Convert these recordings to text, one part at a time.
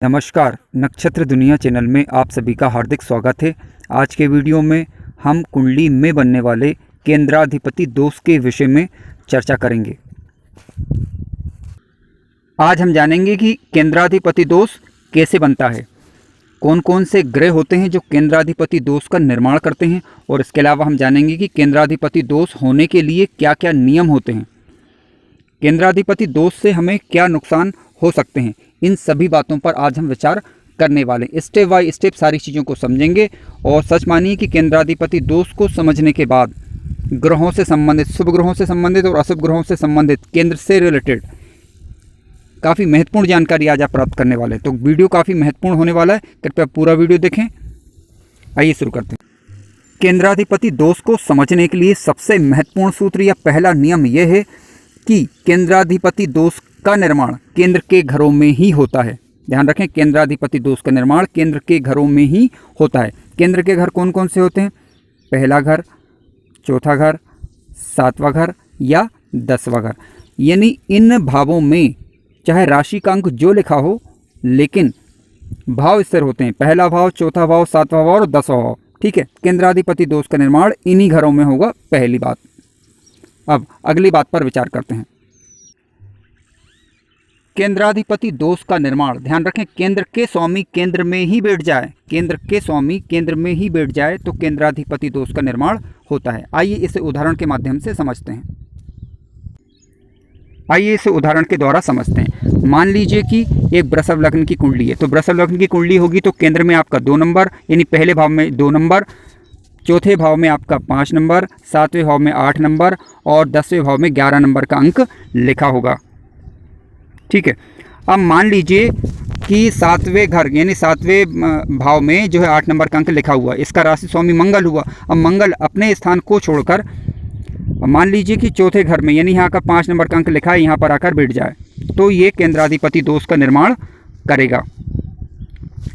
नमस्कार, नक्षत्र दुनिया चैनल में आप सभी का हार्दिक स्वागत है। आज के वीडियो में हम कुंडली में बनने वाले केंद्राधिपति दोष के विषय में चर्चा करेंगे। आज हम जानेंगे कि केंद्राधिपति दोष कैसे बनता है, कौन कौन से ग्रह होते हैं जो केंद्राधिपति दोष का निर्माण करते हैं, और इसके अलावा हम जानेंगे कि केंद्राधिपति दोष होने के लिए क्या क्या नियम होते हैं, केंद्राधिपति दोष से हमें क्या नुकसान हो सकते हैं। इन सभी बातों पर आज हम विचार करने वाले हैं। स्टेप बाय स्टेप सारी चीज़ों को समझेंगे। और सच मानिए कि केंद्राधिपति दोष को समझने के बाद ग्रहों से संबंधित, शुभ ग्रहों से संबंधित और अशुभ ग्रहों से संबंधित, केंद्र से रिलेटेड काफ़ी महत्वपूर्ण जानकारी आज आप प्राप्त करने वाले हैं। तो वीडियो काफ़ी महत्वपूर्ण होने वाला है, कृपया पूरा वीडियो देखें। आइए शुरू करते हैं। केंद्राधिपति दोष को समझने के लिए सबसे महत्वपूर्ण सूत्र या पहला नियम यह है कि केंद्राधिपति दोष का निर्माण केंद्र के घरों में ही होता है। ध्यान रखें, केंद्राधिपति दोष का निर्माण केंद्र के घरों में ही होता है। केंद्र के घर कौन कौन से होते हैं? पहला घर, चौथा घर, सातवां घर या 10वां घर। यानी इन भावों में चाहे राशि का अंक जो लिखा हो, लेकिन भाव स्थिर होते हैं। पहला भाव, चौथा भाव, सातवां भाव और 10वां भाव। ठीक है, केंद्राधिपति दोष का निर्माण इन्हीं घरों में होगा, पहली बात। अब अगली बात पर विचार करते हैं। केंद्राधिपति दोष का निर्माण, ध्यान रखें, केंद्र के स्वामी केंद्र में ही बैठ जाए, केंद्र के स्वामी केंद्र में ही बैठ जाए तो केंद्राधिपति दोष का निर्माण होता है। आइए इसे उदाहरण के माध्यम से समझते हैं। आइए इसे उदाहरण के द्वारा समझते हैं। मान लीजिए कि एक वृषभ लग्न की कुंडली है। तो वृषभ लग्न की कुंडली होगी तो केंद्र में आपका 2 नंबर, यानी पहले भाव में 2 नंबर, चौथे भाव में आपका 5 नंबर, सातवें भाव में 8 नंबर और 10वें भाव में 11 नंबर का अंक लिखा होगा। ठीक है, अब मान लीजिए कि 7वें घर यानी 7वें भाव में जो है 8 नंबर का अंक लिखा हुआ, इसका राशि स्वामी मंगल हुआ। अब मंगल अपने स्थान को छोड़कर मान लीजिए कि चौथे घर में, यानी यहाँ का 5 नंबर का अंक लिखा है, यहाँ पर आकर बैठ जाए तो ये केंद्राधिपति दोष का निर्माण करेगा।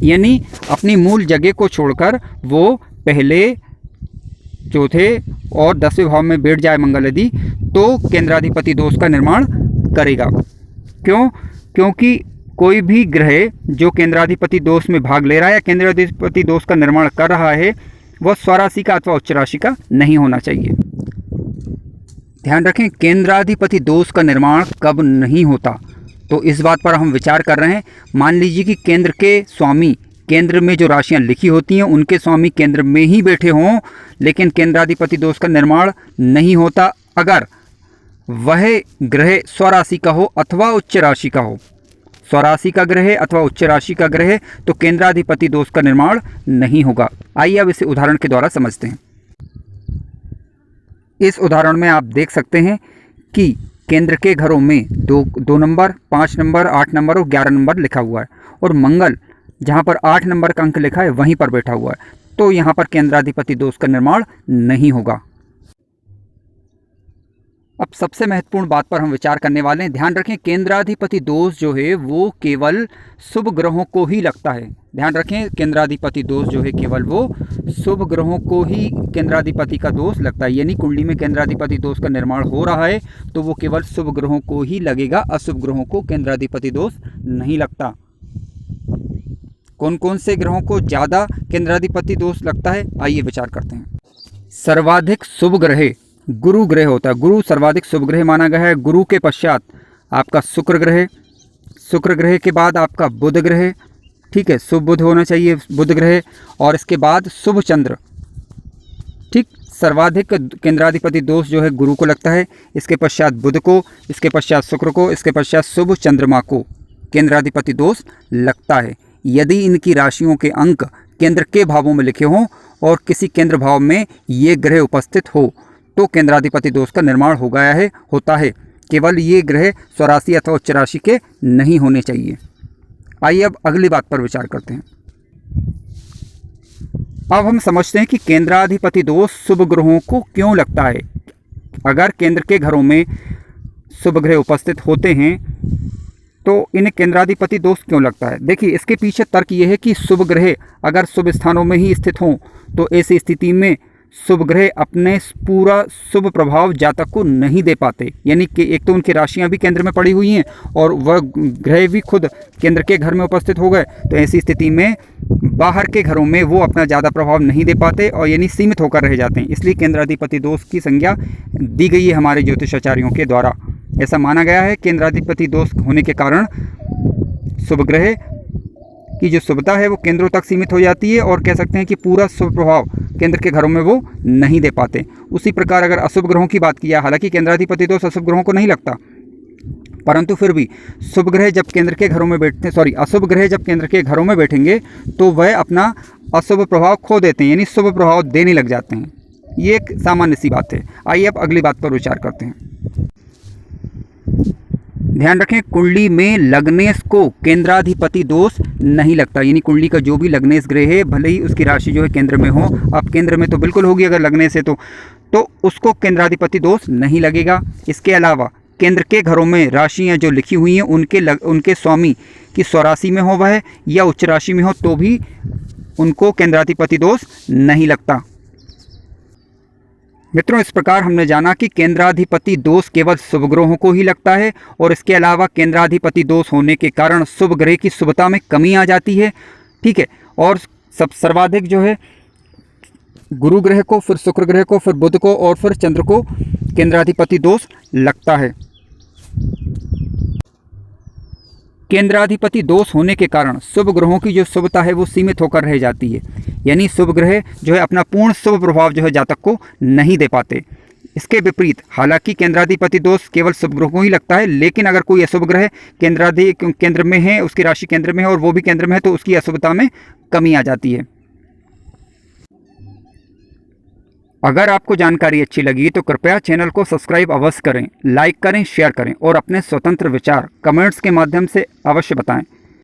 यानी अपनी मूल जगह को छोड़कर वो पहले, चौथे और 10वें भाव में बैठ जाए मंगल यदि, तो केंद्राधिपति दोष का निर्माण करेगा। क्यों? क्योंकि कोई भी ग्रह जो केंद्राधिपति दोष में भाग ले रहा है या केंद्राधिपति दोष का निर्माण कर रहा है, वह स्वराशि का अथवा उच्च राशि का नहीं होना चाहिए। ध्यान रखें, केंद्राधिपति दोष का निर्माण कब नहीं होता, तो इस बात पर हम विचार कर रहे हैं। मान लीजिए कि केंद्र के स्वामी, केंद्र में जो राशियां लिखी होती हैं उनके स्वामी केंद्र में ही बैठे हों, लेकिन केंद्राधिपति दोष का निर्माण नहीं होता अगर वह ग्रह स्वराशि का हो अथवा उच्च राशि का हो। स्वराशि का ग्रह अथवा उच्च राशि का ग्रह तो केंद्राधिपति दोष का निर्माण नहीं होगा। आइए अब इसे उदाहरण के द्वारा समझते हैं। इस उदाहरण में आप देख सकते हैं कि केंद्र के घरों में 2 नंबर, 5 नंबर, 8 नंबर और 11 नंबर लिखा हुआ है, और मंगल जहां पर 8 नंबर का अंक लिखा है वहीं पर बैठा हुआ है, तो यहां पर केंद्राधिपति दोष का निर्माण नहीं होगा। अब सबसे महत्वपूर्ण बात पर हम विचार करने वाले हैं। ध्यान रखें, केंद्राधिपति दोष जो है वो केवल शुभ ग्रहों को ही लगता है। ध्यान रखें, केंद्राधिपति दोष जो है केवल वो शुभ ग्रहों को ही केंद्राधिपति का दोष लगता है। यानी कुंडली में केंद्राधिपति दोष का निर्माण हो रहा है तो वो केवल शुभ ग्रहों को ही लगेगा, अशुभ ग्रहों को केंद्राधिपति दोष नहीं लगता। कौन कौन से ग्रहों को ज़्यादा केंद्राधिपति दोष लगता है, आइए विचार करते हैं। सर्वाधिक शुभ ग्रह गुरु ग्रह होता है। गुरु सर्वाधिक शुभ ग्रह माना गया है। गुरु के पश्चात आपका शुक्र ग्रह, शुक्र ग्रह के बाद आपका बुध ग्रह, ठीक है, शुभ बुध होना चाहिए बुध ग्रह, और इसके बाद शुभ चंद्र। ठीक, सर्वाधिक केंद्राधिपति दोष जो है गुरु को लगता है, इसके पश्चात बुध को, इसके पश्चात शुक्र को, इसके पश्चात शुभ चंद्रमा को केंद्राधिपति दोष लगता है। यदि इनकी राशियों के अंक केंद्र के भावों में लिखे हों और किसी केंद्र भाव में ये ग्रह उपस्थित हो तो केंद्राधिपति दोष का निर्माण हो गया है, होता है। केवल ये ग्रह स्वराशि अथवा उच्च राशि के नहीं होने चाहिए। आइए अब अगली बात पर विचार करते हैं। अब हम समझते हैं कि केंद्राधिपति दोष शुभ ग्रहों को क्यों लगता है। अगर केंद्र के घरों में शुभ ग्रह उपस्थित होते हैं तो इन्हें केंद्राधिपति दोष क्यों लगता है। देखिए, इसके पीछे तर्क ये है कि शुभ ग्रह अगर शुभ स्थानों में ही स्थित हों तो ऐसी स्थिति में शुभ ग्रह अपने पूरा शुभ प्रभाव जातक को नहीं दे पाते, यानी कि एक तो उनकी राशियां भी केंद्र में पड़ी हुई हैं और वह ग्रह भी खुद केंद्र के घर में उपस्थित हो गए, तो ऐसी स्थिति में बाहर के घरों में वो अपना ज़्यादा प्रभाव नहीं दे पाते और यानी सीमित होकर रह जाते हैं। इसलिए केंद्राधिपति दोष की संज्ञा दी गई है हमारे ज्योतिषाचार्यों के द्वारा। ऐसा माना गया है केंद्राधिपति दोष होने के कारण शुभ ग्रह की जो शुभता है वो केंद्रों तक सीमित हो जाती है और कह सकते हैं कि पूरा शुभ प्रभाव केंद्र के घरों में वो नहीं दे पाते। उसी प्रकार अगर अशुभ ग्रहों की बात की जाए, हालांकि केंद्राधिपति दोष अशुभ ग्रहों को नहीं लगता, परंतु फिर भी शुभ ग्रह जब केंद्र के घरों में अशुभ ग्रह जब केंद्र के घरों में बैठेंगे तो वह अपना अशुभ प्रभाव खो देते हैं, यानी शुभ प्रभाव देने लग जाते हैं। ये एक सामान्य सी बात है। आइए अब अगली बात पर विचार करते हैं। ध्यान रखें, कुंडली में लग्नेश को केंद्राधिपति दोष नहीं लगता, यानी कुंडली का जो भी लग्नेश ग्रह है, भले ही उसकी राशि जो है केंद्र में हो, अब केंद्र में तो बिल्कुल होगी अगर लग्नेश है तो उसको केंद्राधिपति दोष नहीं लगेगा। इसके अलावा केंद्र के घरों में राशियां जो लिखी हुई हैं उनके स्वामी की स्वराशि में हो वह या उच्च राशि में हो तो भी उनको केंद्राधिपति दोष नहीं लगता। मित्रों, इस प्रकार हमने जाना कि केंद्राधिपति दोष केवल शुभ ग्रहों को ही लगता है और इसके अलावा केंद्राधिपति दोष होने के कारण शुभ ग्रह की शुभता में कमी आ जाती है। ठीक है, और सब सर्वाधिक जो है गुरु ग्रह को, फिर शुक्र ग्रह को, फिर बुध को और फिर चंद्र को केंद्राधिपति दोष लगता है। केंद्राधिपति दोष होने के कारण शुभ ग्रहों की जो शुभता है वो सीमित होकर रह जाती है, यानी शुभ ग्रह जो है अपना पूर्ण शुभ प्रभाव जो है जातक को नहीं दे पाते। इसके विपरीत हालांकि केंद्राधिपति दोष केवल शुभ ग्रहों को ही लगता है, लेकिन अगर कोई अशुभ ग्रह केंद्र में है, उसकी राशि केंद्र में है और वो भी केंद्र में है तो उसकी अशुभता में कमी आ जाती है। अगर आपको जानकारी अच्छी लगी तो कृपया चैनल को सब्सक्राइब अवश्य करें, लाइक करें, शेयर करें और अपने स्वतंत्र विचार कमेंट्स के माध्यम से अवश्य बताएं।